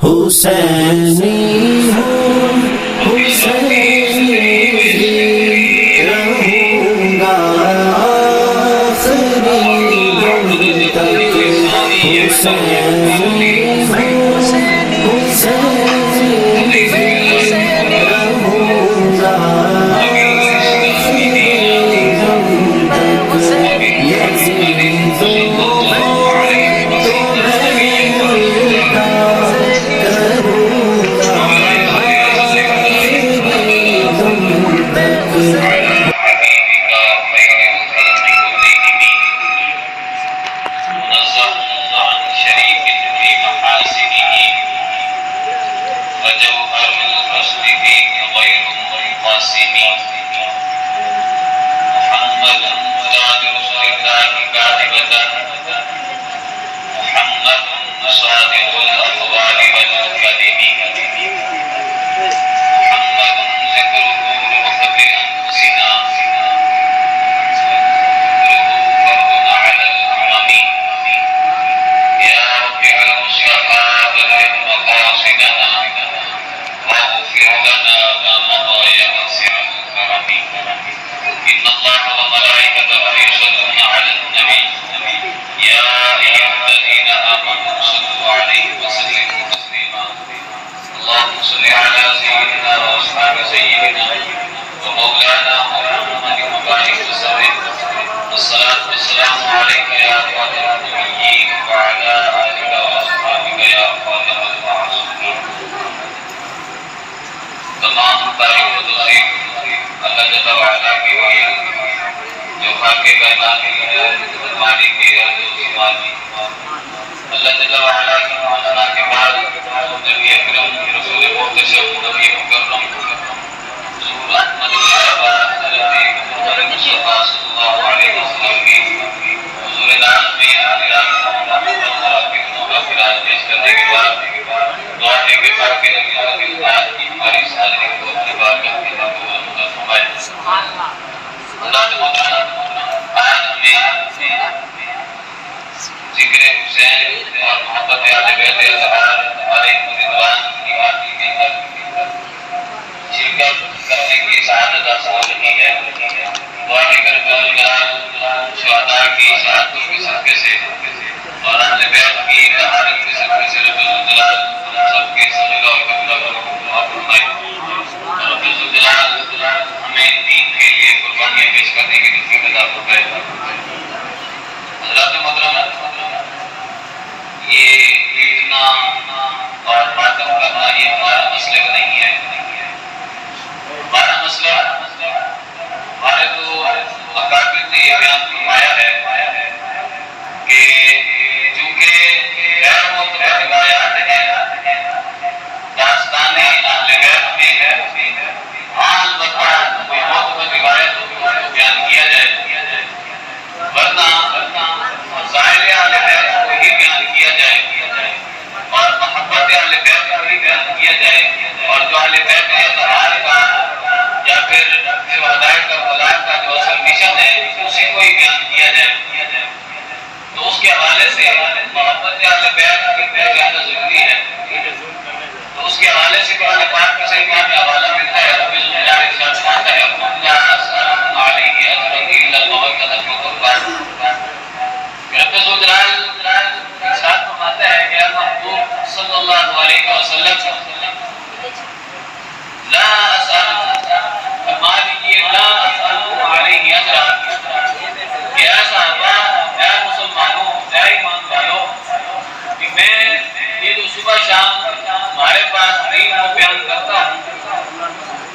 حسینی ہوں حسینی رہوں گا آخری دم تک حسینی ہوں حسینی رہوں گا آخری دم تک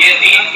یزید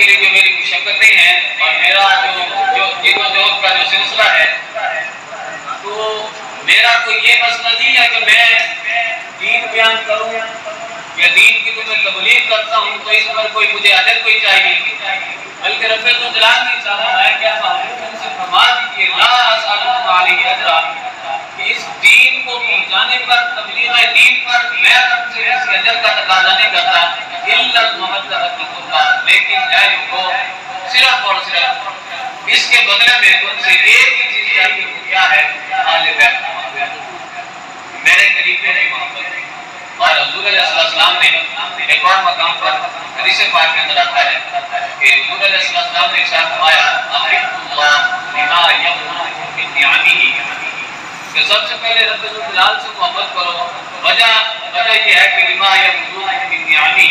اس کے بدلے میں تم سے ایک ہی چیز چاہیے، وہ کیا ہے؟ آل بیت محبت، میرے قریب میری محبت، اور حضور علیہ السلام نے ایک اور مقام پر حدیث پاک کے اندر آتا ہے کہ حضور علیہ السلام نے ارشاد فرمایا احب اللہ بما یمنعکم من نعمہ، کہ سب سے پہلے رب الجلال سے محبت کرو. وجہ یہ ہے کہ لما یمنعکم من نعمہ،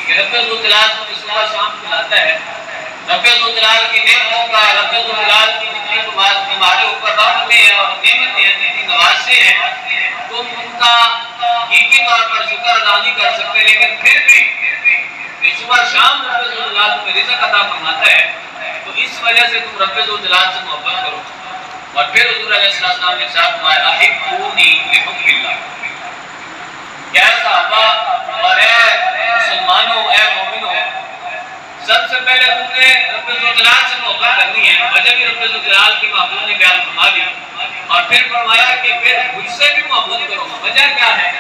کہ رب الجلال کو صبح شام کھلاتا ہے. رب الجلال کی نعمتوں کا، رب الجلال کی جتنی تمہارے اوپر رحمتیں ہیں اور نعمتیں ہیں، جتنی نوازشیں ہیں، تم ان کا حقیقی طور پر شکر ادا نہیں کر سکتے، لیکن پھر بھی صبح شام رب الجلال تمہیں رزق عطا فرماتا ہے، تو اس وجہ سے تم رب الجلال سے محبت کرو. اور پھر حضور علیہ السلام نے ارشاد فرمایا احبونی لحب اللہ، کیا صحابہ اور اے مسلمانوں، اے مومنوں، سب سے پہلے تم نے رب الجلال سے محبت کرنی ہے. وجہ بھی رب الجلال کی محبوب نے بیان فرما دی اور پھر فرمایا کہ پھر مجھ سے بھی محبت کرو. وجہ کیا ہے؟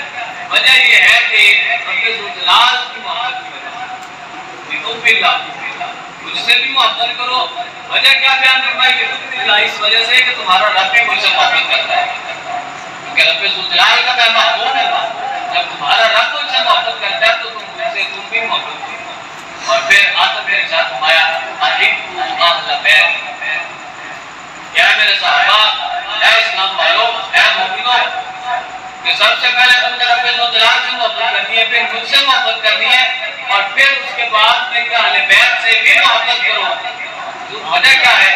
وجہ یہ ہے کہ رب الجلال کی محبت کرو، لحب اللہ، مجھ سے بھی محبت کرو. وجہ کیا بیان فرمائی؟ لحب اللہ، اس وجہ سے کہ تمہارا رب بھی مجھ سے محبت کرتا ہے، کیونکہ رب الجلال کا میں محبوب ہوں. جب تمہارا رب مجھ سے محبت کرتا ہے تو تم بھی محبت کرو. اور پھر آخر میں ارشاد فرمایا احبوا اہل بیت، کیا میرے صحابہ، اے اسلام والوں، اے مومنوں، کہ سب سے پہلے تم نے رب الجلال سے محبت کرنی ہے، پھر مجھ سے محبت کرنی ہے، اور پھر اس کے بعد میں کہ اہل بیت سے بھی محبت کرو. وجہ کیا ہے؟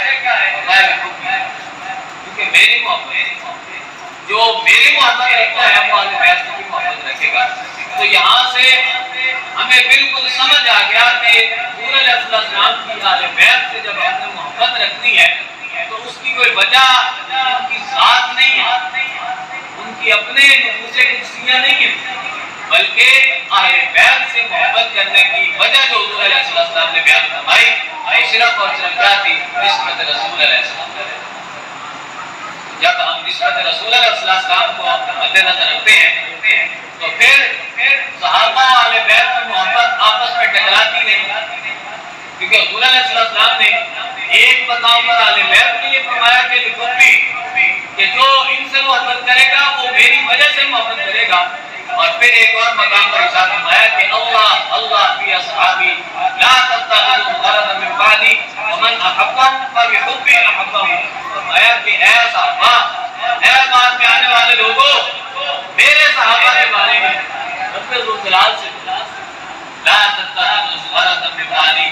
کیونکہ میری محبت، جو میری محبت رکھتا ہے وہ اہل بیت کی محبت رکھے گا. تو یہاں سے ہمیں بالکل سمجھ آ گیا کہ حضور علیہ السلام کی اہل بیت سے جب ہم نے محبت رکھنی ہے تو اس کی کوئی وجہ ان کی ذات نہیں ہے، ان کی اپنے نفوس قدسیہ نہیں ہے، بلکہ اہل بیت سے محبت کرنے کی وجہ جو حضور علیہ السلام نے بیان فرمائی وہ صرف اور صرف کیا تھی؟ نسبت رسول علیہ السلام. جب ہم نسبت رسول علیہ السلام کو مد نظر رکھتے ہیں تو پھر صحابہ اہل بیت کی محبت آپس میں ٹکراتی نہیں، کیونکہ حضور علیہ السلام نے ایک مقام پر اہل بیت کے لیے فرمایا کہ لحبی، کہ جو ان سے محبت کرے گا وہ میری وجہ سے محبت کرے گا. اور پھر ایک اور مقام پر ارشاد فرمایا کہ اللہ اللہ فی اصحابی لا تتخذوا غرضا من بعدی ومن احبهم فبحبی احبهم. فرمایا کہ اے صحابہ، اے بعد میں آنے والے لوگوں، میرے صحابہ کے بارے میں رب الجلال سے لا تتخذوا غرضا من بعدی،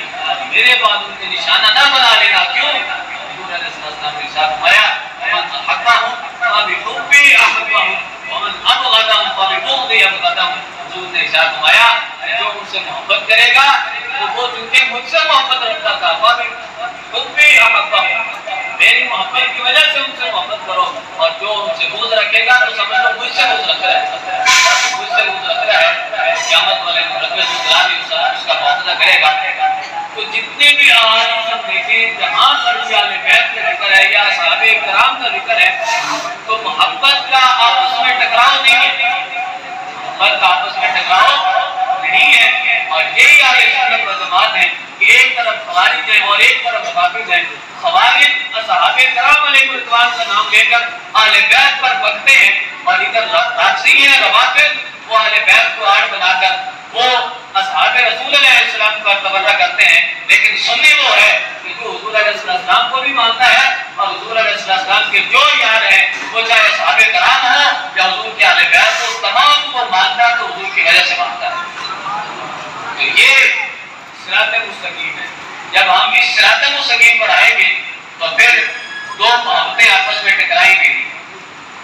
میرے بعد ان کے نشانہ نہ بنا لینا. کیوں؟ حضور علیہ السلام نے ارشاد فرمایا ومن احبهم فبحبی احبهم ومن ابغضهم فببغضی ابغضهم. حضور نے ارشاد فرمایا جو ان سے محبت کرے گا تو وہ چونکہ مجھ سے محبت رکھتا تھا، فبحبی احبهم، میری محبت کی وجہ سے ان سے محبت کرو. اور جو ان سے بغض رکھے گا تو سمجھ لو مجھ سے بغض رکھ رہا ہے، مجھ سے بغض رکھ رہا ہے. قیامت والے دن رب الجلال اس کا معاوضہ کرے گا. تو جتنے بھی احادیث ہم دیکھیں جہاں پر بھی اہل بیت کا ذکر ہے یا صحابہ کرام کا ذکر ہے تو محبت کا آپس میں ٹکراؤ نہیں ہے، محبت کا آپس میں ٹکراؤ نہیں ہے. اور یہی اہل سنت والجماعت ہے کہ ایک طرف خوارج ہیں اور ایک طرف حافظ ہیں. خوارج صحابہ کرام علیہ الرضوان کا نام لے کر اہل بیت پر بکتے ہیں، اور ادھر رافضی ہیں روافض، وہ اہل بیت کو آڑ بنا کر وہ اصحاب رسول علیہ السلام کا تبرہ کرتے ہیں. لیکن سنی وہ ہے کہ جو حضور علیہ السلام کو بھی مانتا ہے اور حضور علیہ السلام کے جو یار ہیں وہ چاہے صحابہ کرام ہوں یا حضور کے اہل بیت کو، تمام کو مانتا ہے تو حضور کی وجہ سے مانتا ہے. تو یہ صراط مستقیم ہے. جب ہم اس صراط مستقیم پر آئیں گے تو پھر دو محبتیں آپس میں ٹکرائیں گی.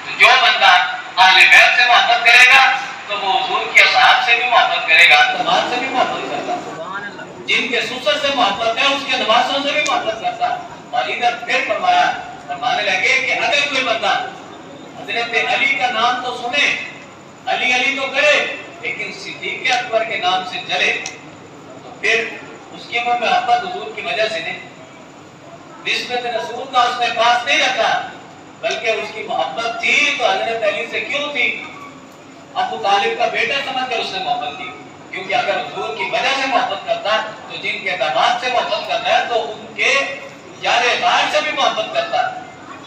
تو جو بندہ اہل بیت سے محبت کرے گا تو وہ حضور کے اصحاب سے بھی محبت کرے گا، نماز سے بھی محبت کرتا ہے، جن کے سسر سے محبت ہے اس کے نمازوں سے بھی محبت کرتا ہے. اور ادھر پھر فرمانے لگے کہ اگر کوئی بندہ حضرت علی کا نام تو سنے، علی علی تو کرے، لیکن صدیق اکبر کے نام سے جلے تو پھر اس کی من میں محبت حضور کی وجہ سے نہیں، نسبت رسول کا اس نے پاس نہیں رکھا، بلکہ اس کی محبت تھی تو حضرت علی سے کیوں تھی؟ ابو طالب کا بیٹا سمجھ کر اس نے محبت کی. کیونکہ اگر حضور کی وجہ سے محبت کرتا تو جن کے داماد سے محبت کرتا ہے تو ان کے یار غار سے بھی محبت کرتا.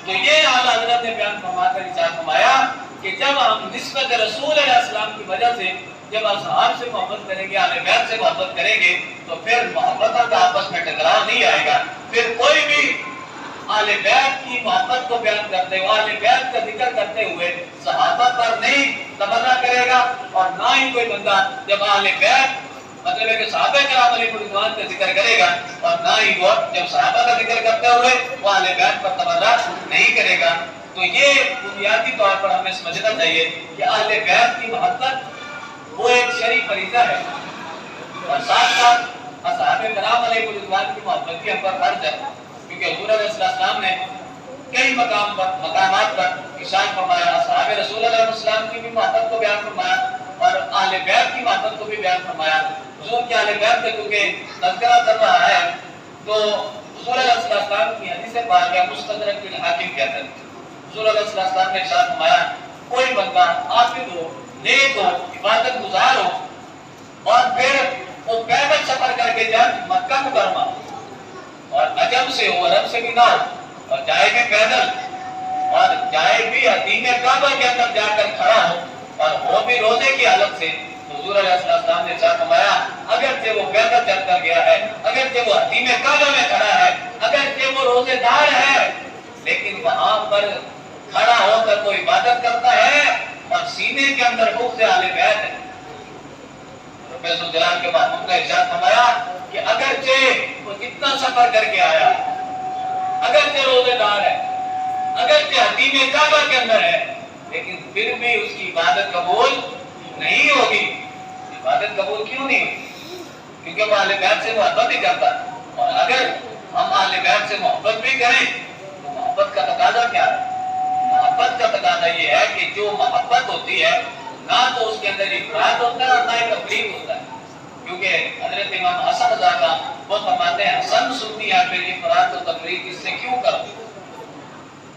تو یہ اعلیٰ حضرت نے بیان فرما کر ارشاد فرمایا کہ جب ہم نسبت رسول علیہ السلام کی وجہ سے جب اصحاب سے محبت کریں گے، اہل بیت سے محبت کریں گے، تو پھر محبتوں کا آپس میں ٹکراؤ نہیں آئے گا. پھر کوئی بھی اہل بیت کی محبت کو بیان کرتے ہوئے، اہل بیت کا ذکر کرتے ہوئے صحابہ پر نہیں تبرہ کرے گا، اور نہ ہی کوئی بندہ جب اہل بیت مطلب ہے کہ صحابہ کرام علیہ رضوان کا ذکر کرے گا، اور نہ ہی وہ جب صحابہ کا ذکر کرتے ہوئے وہ اہل بیت پر تبرہ نہیں کرے گا. تو یہ بنیادی طور پر ہمیں سمجھنا چاہیے کہ اہل بیت کی محبت وہ ایک شرعی فریضہ ہے، اور ساتھ ساتھ اصحاب کرام علیہ رضوان کی محبت بھی ہم پر فرض ہے، کیونکہ حضور علیہ السلام نے کئی مقامات پر ارشاد فرمایا، اصحاب رسول اللہ علیہ وسلم کی بھی محبت کو بیان فرمایا اور اہل بیت کی محبت کو بھی بیان فرمایا. حضور کے اہل بیت کا کیونکہ تذکرہ کر رہا ہے تو حضور علیہ السلام کی حدیث پاک ہے مستدرک الحاکم کے اندر حضور علیہ السلام نے ارشاد فرمایا، کوئی بندہ عابد ہو، نیک ہو، عبادت گزار ہو، اور پھر وہ پیدل سفر کر کے جائے مکہ مکرمہ، اور عجم سے ہو، عرب سے بھی نہ ہو، اور جائے بھی پیدل، اور جائے بھی حتیم کعبہ کے اندر جا کر کھڑا ہو، اور وہ بھی روزے کی حالت سے، حضور علیہ السلام نے ارشاد فرمایا اگرچہ وہ پیدل چل کر گیا ہے، اگرچہ وہ حتیم کعبہ میں کھڑا ہے، اگرچہ وہ روزے دار ہے، لیکن وہاں پر کھڑا ہو کر وہ عبادت کرتا ہے اور سینے کے اندر بغض اہل بیت ہے. رب جلال کے محبوب نے ارشاد فرمایا کہ اگرچہ وہ کتنا سفر کر کے آیا، اگرچہ روزے دار ہے، اگرچہ حتیم کعبہ کے اندر ہے، لیکن پھر بھی اس کی عبادت قبول نہیں ہوگی. عبادت قبول کیوں نہیں ہوگی؟ کیونکہ وہ اہل بیت سے محبت ہی کرتا. اور اگر ہم اہل بیت سے محبت بھی کریں تو محبت کا تقاضا کیا ہے؟ محبت کا تقاضا یہ ہے کہ جو محبت ہوتی ہے نہ تو اس کے اندر افراط ہوتا ہے اور نہ ہی تفریط ہوتا ہے. کیونکہ حضرت امام حسن رضا وہ فرماتے ہیں حسن سنی ہے پھر افراط و تفریط اس سے کیوں کرو؟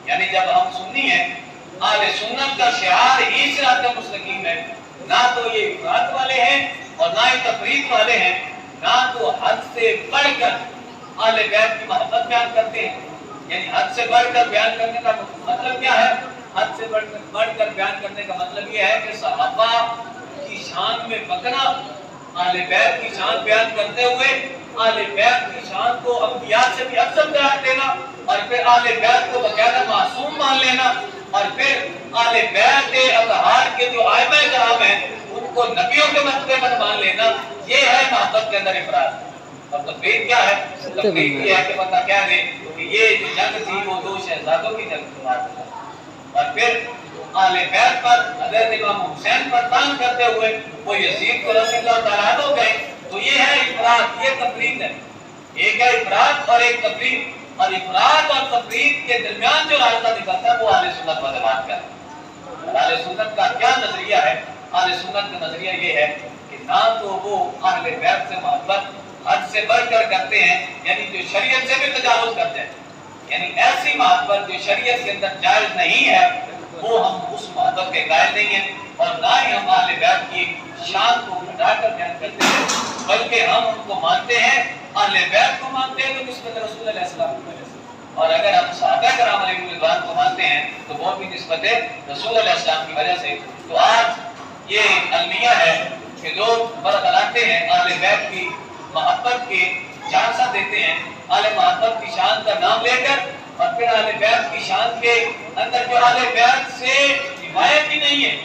یعنی جب ہم سنی ہیں، اہل سنت کا شعار ہی صراط مستقیم ہے، نہ تو یہ افراط والے ہیں اور نہ ہی تفریط والے ہیں، نہ تو حد سے بڑھ کر اہل بیت کی محبت بیان کرتے ہیں. یعنی حد سے بڑھ کر بیان کرنے کا مطلب کیا ہے؟ حد سے بڑھ کر بیان کرنے کا مطلب یہ ہے کہ صحابہ کی شان میں بکنا، اہل بیت کی شان بیان کرتے ہوئے اہل بیت کی شان کو انبیاء سے بھی افضل قرار دینا، اور پھر اہل بیت کو باقاعدہ معصوم مان لینا، اور پھر اہل بیت اطہار کے جو ائمہ کرام ہیں ان کو نبیوں کے مرتبے پر مان لینا. یہ ہے محبت کے اندر افراد. اور تفریط کیا ہے؟ تفریط یہ ہے کہ بندہ کہہ دے کہ یہ جو جنگ تھی وہ دو شہزادوں کی جنگ تھی، اور پھر اہل بیت پر حضرت امام حسین پر تان کرتے ہوئے وہ یزید کو رضی اللہ تعالیٰ عنہ گئے. تو یہ ہے افراط، یہ تفریط ہے. ایک ہے افراط اور ایک تفریط، اور افراط اور تفریط کے درمیان جو راستہ نکلتا ہے وہ اہل سنت و جماعت کا ہے. اہل سنت کا کیا نظریہ ہے؟ اہل سنت کا نظریہ یہ ہے کہ نہ تو وہ اہل بیت سے محبت حد سے بڑھ کر کرتے ہیں، یعنی جو شریعت سے بھی تجاوز کرتے ہیں، یعنی ایسی محبت جو شریعت کے اندر جائز نہیں ہے وہ ہم اس محبت کے قائل نہیں ہیں، اور نہ ہی ہم اہل بیت کی شان کو گھٹا کر بیان کرتے ہیں، بلکہ ہم ان کو مانتے ہیں، اہل بیت کو مانتے ہیں تو نسبت رسول علیہ السلام کی وجہ سے، اور اگر ہم صحابہ کرام علیہ رضوان کو مانتے ہیں تو وہ بھی نسبت رسول علیہ السلام کی وجہ سے. تو آج یہ المیہ ہے کہ لوگ برخلاتے ہیں اہل بیت کی محبت کے جھانسا دیتے ہیں، اہل محبت کی شان کا نام لے کر، اور پھر اہل بیت کی شان کے اندر جو اہل بیت سے روایت ہی نہیں ہے،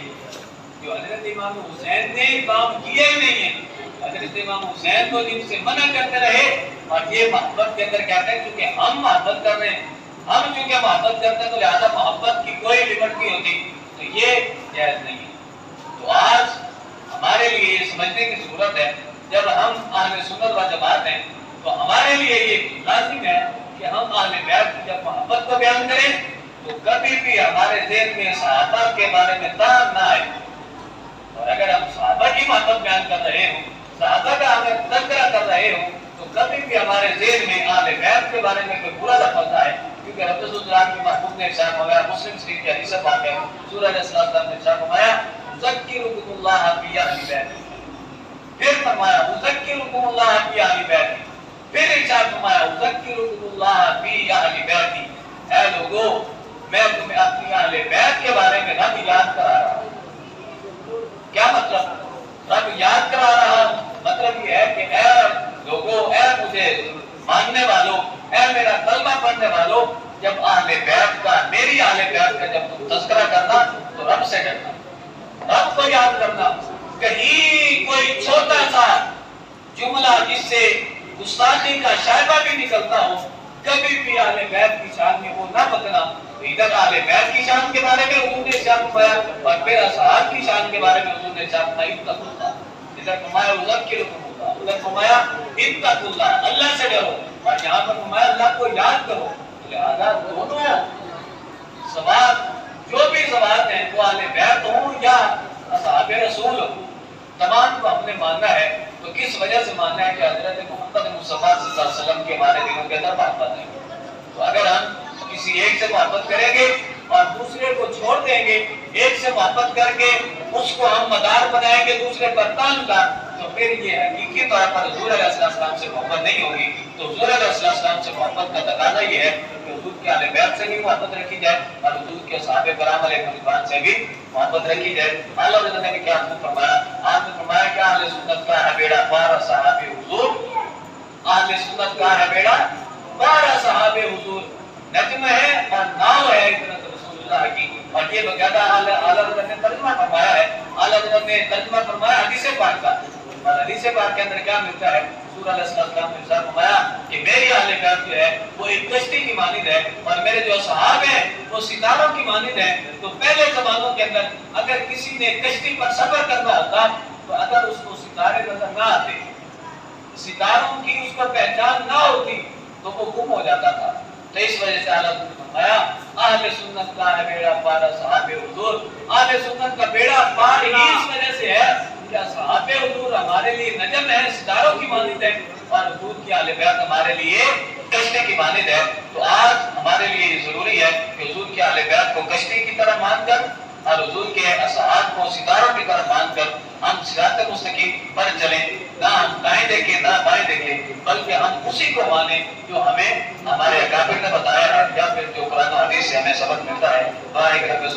جو حضرت امام حسین نے کام کیے ہی نہیں ہیں، حضرت امام حسین کو جن سے منع کرتے رہے، اور یہ محبت کے اندر کہتے ہیں کیونکہ ہم محبت کر رہے ہیں، ہم چونکہ محبت کرتے ہیں تو لہذا محبت کی کوئی لمٹ نہیں ہوتی، تو یہ جائز نہیں ہے. تو آج ہمارے لیے یہ سمجھنے کی ضرورت ہے جب ہم اہل سنت و جماعت ہیں تو ہمارے لیے یہ لازم ہے کہ ہم اہل بیت کی جب محبت کو بیان کریں تو کبھی بھی ہمارے ذہن میں صحابہ کے بارے میں تان نہ آئے. اور اگر ہم صحابہ کی محبت بیان کر رہے ہوں، صحابہ کا ہمیں تذکرہ کر رہے ہوں، تو کبھی بھی ہمارے ذہن میں اہل بیت کے بارے میں کوئی برا لفظ نہ آئے. کیونکہ رب العالمین کے محبوب نے ارشاد فرمایا، مسلم شریف کی حدیث پاک ہے، حضور علیہ السلام نے ارشاد فرمایا ذکرکم اللہ فی اہل بیت، پھر فرمایا ذکرکم اللہ فی اہل بیت، پھر ارشاد فرمایا ذکرکم اللہ فی اہل بیت. اے لوگو میں تمہیں اپنی اہل بیت کے بارے میں رب یاد کرا رہا ہوں۔ کیا مطلب؟ رب یاد کرا رہا ہوں مطلب یہ ہے کہ اے لوگوں، اے مجھے ماننے والوں، اے میرا کلمہ پڑھنے والوں، جب اہل بیت کا، میری اہل بیت کا جب تم تذکرہ کرنا تو رب سے کرنا، رب کو یاد کرنا۔ کہیں کوئی چھوٹا سا جملہ جس سے گستاخی کا شائبہ بھی نکلتا ہو، کبھی بھی اہل بیت کی شان میں وہ نہ بدلنا۔ ادھر اہل بیت کی شان کے بارے میں حضور نے ارشاد فرمایا اور پھر اصحاب کی شان کے بارے میں حضور نے ارشاد فرمایا اتقوا اللہ، ادھر فرمایا اذکرکم اللہ، ادھر فرمایا اتقوا اللہ، اللہ سے ڈرو، اور یہاں پر فرمایا اللہ کو یاد کرو۔ لہذا دونوں ثواب، جو بھی ثواب ہیں وہ اہل بیت ہوں یا اصحاب رسول ہوں، تمام کو ہم نے ماننا ہے۔ تو کس وجہ سے ماننا ہے کہ حضرت محمد مصطفیٰ صلی اللہ علیہ وسلم کے ہمارے دلوں کے اندر محبت ہے۔ تو اگر ہم کسی ایک سے محبت کریں گے اور دوسرے کو چھوڑ دیں گے، ایک سے محبت کر کے اس کو ہم مدار بنائیں گے دوسرے پر تان کا، تو پھر یہ حقیقی طور پر حضور علیہ السلام سے محبت نہیں ہوگی۔ تو حضور علیہ السلام سے محبت کا تقاضا یہ ہے کہ حضور کے اہل بیت سے بھی محبت رکھی جائے اور حضور کے صحابہ کرام علیہ رضوان سے بھی محبت رکھی جائے۔ اعلیٰ حضرت نے کیا فرمایا؟ آپ نے فرمایا کہ اہل سنت کا ہے بیڑا پار صحابہ حضور، اہل سنت کا ہے بیڑا پار صحابہ حضور، نجم ہے اور ناؤ ہے حضرت رسول اللہ کی۔ اور یہ باقاعدہ اعلیٰ حضرت نے ترجمہ فرمایا ہے، اعلیٰ حضرت نے ترجمہ فرمایا حدیث پاک کا، اور حدیث پاک کے اندر کیا ملتا ہے؟ حضور علیہ السلام نے ارشاد فرمایا کہ میری اہل بیت جو ہے وہ ایک کشتی کی مانند ہے اور میرے جو اصحاب ہیں وہ ستاروں کی مانند ہیں۔ تو پہلے زمانوں کے اندر اگر کسی نے کشتی پر سفر کرنا ہوتا تو اگر اس کو ستارے نظر نہ آتے، ستاروں کی اس کو پہچان نہ ہوتی تو وہ گم ہو جاتا تھا۔ تو اس وجہ سے اعلیٰ نے فرمایا اہل سنت کا ہے بیڑا پار صحابہ حضور، اہل سنت کا بیڑا پار ہی اس وجہ سے ہے کہ صحابہ حضور ہمارے لیے نجم ہے، ستاروں کی مانند ہے، اور حضور کی اہل بیت ہمارے لیے کشتی کی مانند ہے۔ تو آج ہمارے لیے یہ ضروری ہے کہ حضور کی اہل بیت کو کشتی کی طرح مان کر اور حضور کے اصحاب کو ستاروں کی طرح مان کر ہم صراط مستقیم پر چلیں، نہ ہم دائیں دیکھیں نہ بائیں دیکھیں، بلکہ ہم اسی کو مانیں جو ہمیں ہمارے اکابر نے بتایا ہے یا پھر جو قرآن و حدیث سے ہمیں سبق ملتا ہے۔ بارک رب